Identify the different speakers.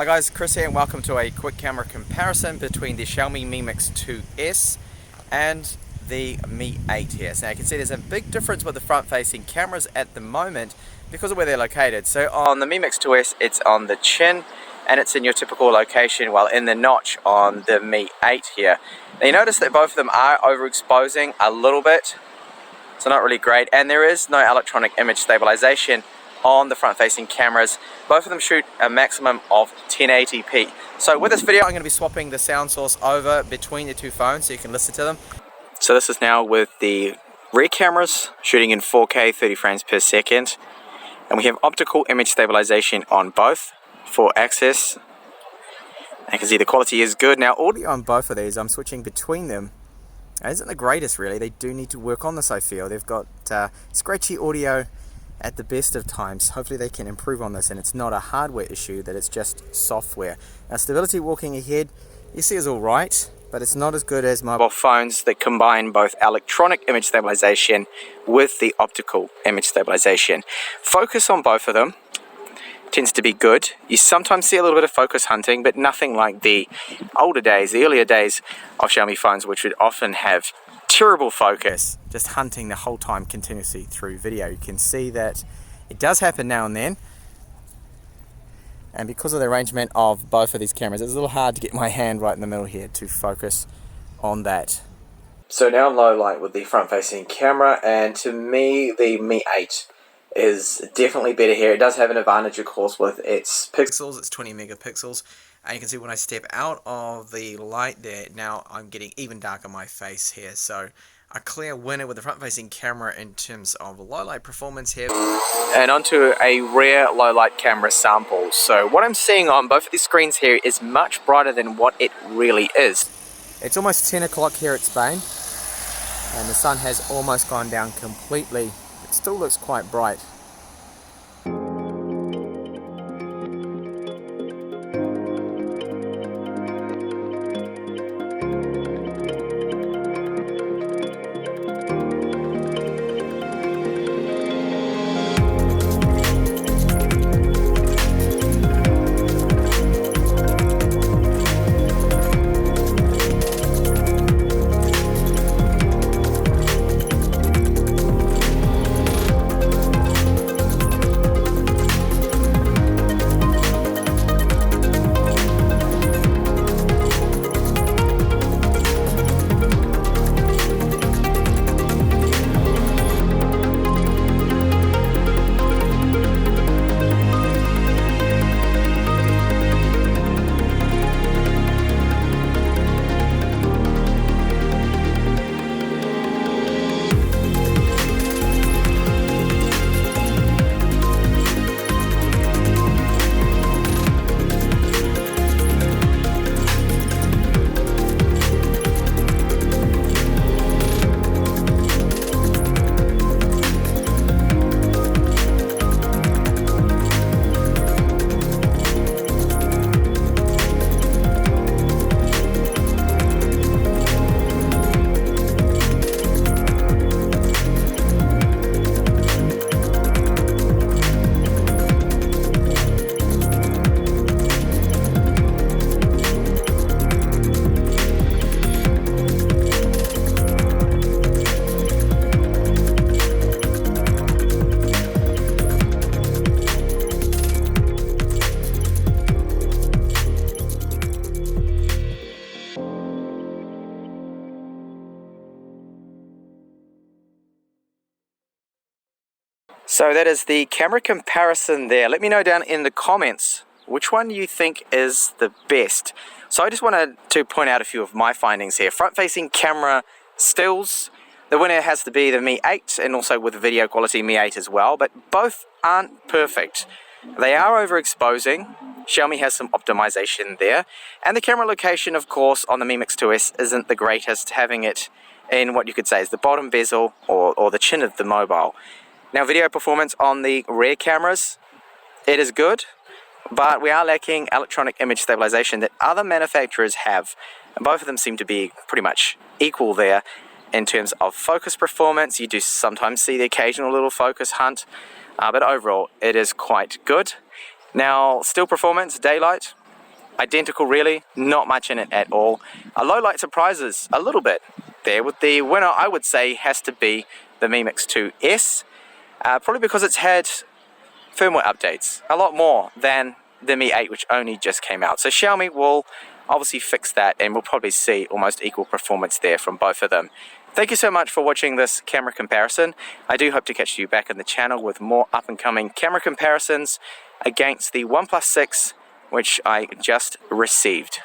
Speaker 1: Hi guys, Chris here and welcome to a quick camera comparison between the Xiaomi Mi Mix 2S and the Mi 8 here. So now you can see there's a big difference with the front-facing cameras at the moment because of where they're located. So on the Mi Mix 2S it's on the chin and it's in your typical location, while in the notch on the Mi 8 here. Now you notice that both of them are overexposing a little bit, so not really great, and there is no electronic image stabilization on the front-facing cameras. Both of them shoot a maximum of 1080p. So with this video I'm going to be swapping the sound source over between the two phones so you can listen to them. So this is now with the rear cameras shooting in 4K 30 frames per second, and we have optical image stabilization on both for access. And you can see the quality is good. Now audio on both of these, I'm switching between them, isn't the greatest really. They do need to work on this, I feel. They've got scratchy audio at the best of times. Hopefully they can improve on this and it's not a hardware issue, that it's just software. Now stability walking ahead, you see, is alright, but it's not as good as mobile phones that combine both electronic image stabilization with the optical image stabilization. Focus on both of them tends to be good. You sometimes see a little bit of focus hunting, but nothing like the older days, the earlier days of Xiaomi phones, which would often have terrible focus, just hunting the whole time continuously through video. You can see that it does happen now and then, and because of the arrangement of both of these cameras, it's a little hard to get my hand right in the middle here to focus on that. So now I'm low light with the front-facing camera, and to me the Mi 8 is definitely better here. It does have an advantage, of course, with its pixels. It's 20 megapixels. And you can see when I step out of the light there, now I'm getting even darker my face here. So a clear winner with the front-facing camera in terms of low light performance here. And onto a rear low light camera sample. So what I'm seeing on both of these screens here is much brighter than what it really is. It's almost 10 o'clock here at Spain, and the sun has almost gone down completely. It still looks quite bright. So that is the camera comparison there. Let me know down in the comments which one you think is the best. So I just wanted to point out a few of my findings here. Front-facing camera stills, the winner has to be the Mi 8, and also with video quality Mi 8 as well, but both aren't perfect. They are overexposing. Xiaomi has some optimization there, and the camera location, of course, on the Mi Mix 2S isn't the greatest, having it in what you could say is the bottom bezel or the chin of the mobile. Now video performance on the rear cameras, it is good, but we are lacking electronic image stabilization that other manufacturers have, and both of them seem to be pretty much equal there. In terms of focus performance, you do sometimes see the occasional little focus hunt, but overall it is quite good. Now still performance, daylight, identical really, not much in it at all. A low light surprises a little bit there, with the winner I would say has to be the Mi Mix 2S, probably because it's had firmware updates, a lot more than the Mi 8, which only just came out. So Xiaomi will obviously fix that, and we'll probably see almost equal performance there from both of them. Thank you so much for watching this camera comparison. I do hope to catch you back in the channel with more up-and-coming camera comparisons against the OnePlus 6, which I just received.